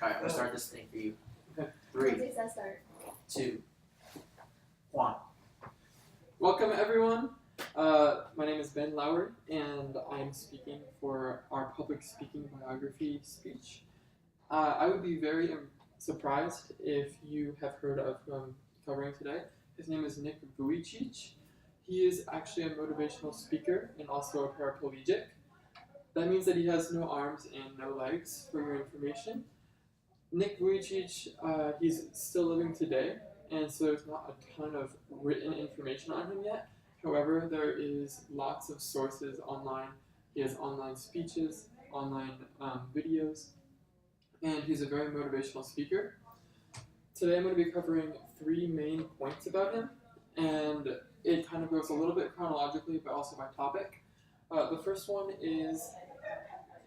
Alright, we'll start this thing for you. Okay. 3, 2, 1. Welcome everyone. My name is Ben Lauer, and I'm speaking for our public speaking biography speech. I would be very surprised if you have heard of who I'm covering today. His name is Nick Vujicic. He is actually a motivational speaker and also a paraplegic. That means that he has no arms and no legs, for your information. Nick Vujicic, he's still living today, and so there's not a ton of written information on him yet. However, there is lots of sources online. He has online speeches, online videos, and he's a very motivational speaker. Today I'm going to be covering 3 main points about him, and it kind of goes a little bit chronologically, but also by topic. The first one is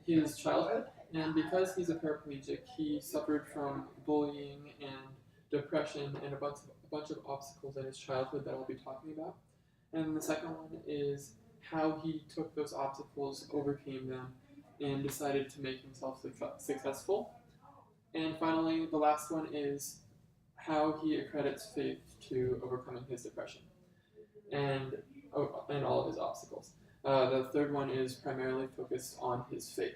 his childhood, and because he's a paraplegic, he suffered from bullying and depression and a bunch of obstacles in his childhood that I'll be talking about. And the second one is how he took those obstacles, overcame them, and decided to make himself successful. And finally, the last one is how he accredits faith to overcoming his depression and all of his obstacles. The third one is primarily focused on his faith.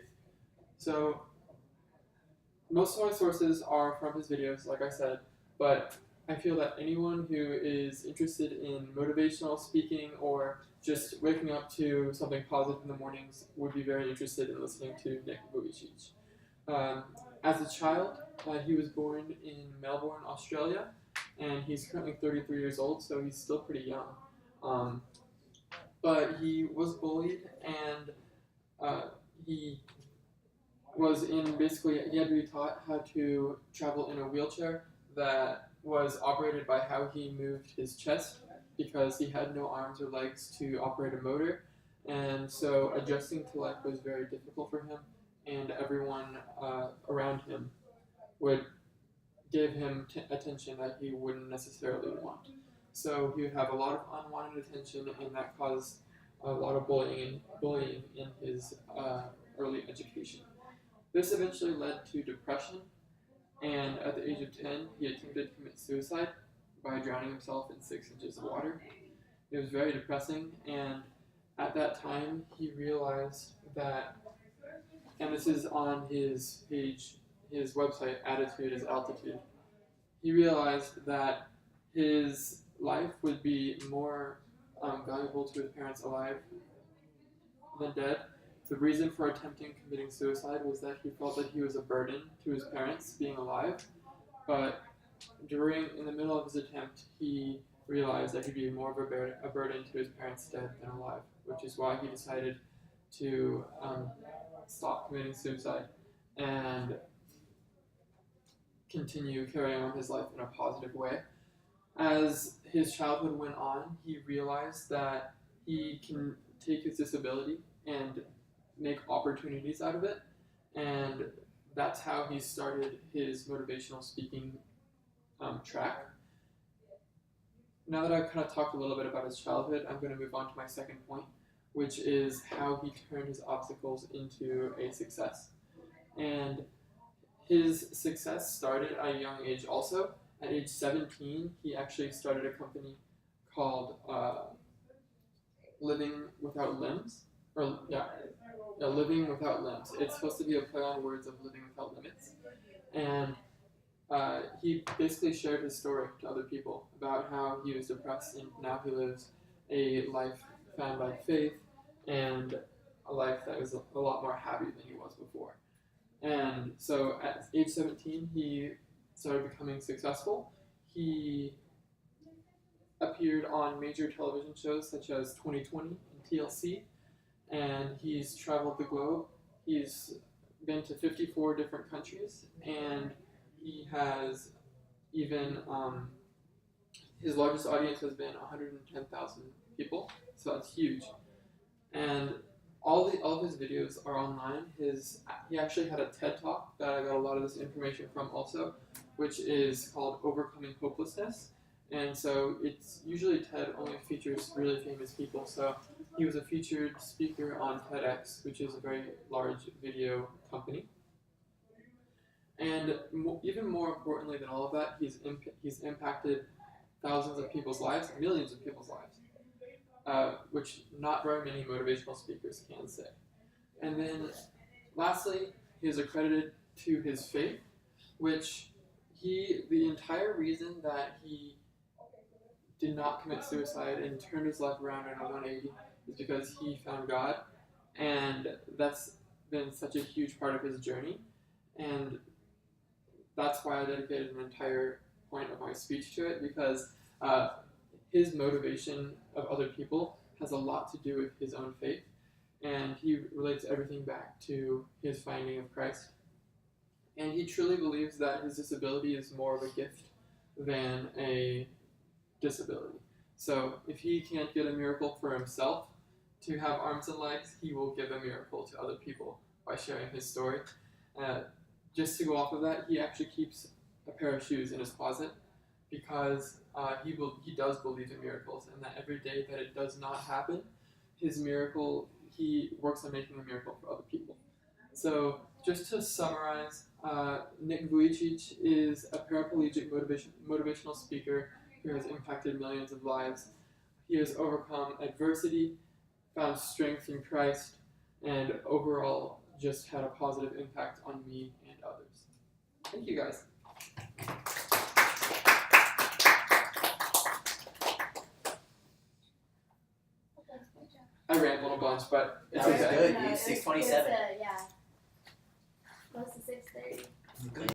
So most of my sources are from his videos, like I said, but I feel that anyone who is interested in motivational speaking or just waking up to something positive in the mornings would be very interested in listening to Nick Vujicic. As a child, he was born in Melbourne, Australia, and he's currently 33 years old, so he's still pretty young. But he was bullied, and he was he had to be taught how to travel in a wheelchair that was operated by how he moved his chest, because he had no arms or legs to operate a motor, and so adjusting to life was very difficult for him, and everyone around him would give him attention that he wouldn't necessarily want. So he would have a lot of unwanted attention, and that caused a lot of bullying in his early education. This eventually led to depression, and at the age of 10, he attempted to commit suicide by drowning himself in 6 inches of water. It was very depressing, and at that time, he realized that, and this is on his page, his website, Attitude is Altitude, he realized that his life would be more valuable to his parents alive than dead. The reason for attempting committing suicide was that he felt that he was a burden to his parents being alive, but in the middle of his attempt, he realized that he'd be more of a burden to his parents dead than alive, which is why he decided to stop committing suicide and continue carrying on his life in a positive way. As his childhood went on, he realized that he can take his disability and make opportunities out of it, and that's how he started his motivational speaking track. Now that I've kind of talked a little bit about his childhood, I'm going to move on to my second point, which is how he turned his obstacles into a success. And his success started at a young age also. At age 17, he actually started a company called Living Without Limbs. Living Without Limbs. It's supposed to be a play on words of living without limits. And he basically shared his story to other people about how he was depressed, and now he lives a life found by faith and a life that was a lot more happy than he was before. And so at age 17, he started becoming successful. He appeared on major television shows such as 2020 and TLC, and he's traveled the globe. He's been to 54 different countries, and he has even, his largest audience has been 110,000 people, so that's huge. And all of his videos are online. He actually had a TED Talk that I got a lot of this information from also, which is called Overcoming Hopelessness. And so it's usually TED only features really famous people. So he was a featured speaker on TEDx, which is a very large video company. And even more importantly than all of that, he's impacted thousands of people's lives, millions of people's lives, which not very many motivational speakers can say. And then lastly, he is accredited to his faith, which the entire reason that he did not commit suicide and turned his life around in a 180 is because he found God, and that's been such a huge part of his journey, and that's why I dedicated an entire point of my speech to it, because his motivation of other people has a lot to do with his own faith, and he relates everything back to his finding of Christ. And he truly believes that his disability is more of a gift than a disability. So if he can't get a miracle for himself to have arms and legs, he will give a miracle to other people by sharing his story. Just to go off of that, he actually keeps a pair of shoes in his closet because he does believe in miracles, and that every day that it does not happen, he works on making a miracle for other people. So just to summarize, Nick Vujicic is a paraplegic motivational speaker who has impacted millions of lives. He has overcome adversity, found strength in Christ, and overall just had a positive impact on me and others. Thank you, guys. I rambled a bunch, but it's That was okay. good, No, dude. it was 6:27. Yeah. Close to 6:30. Good.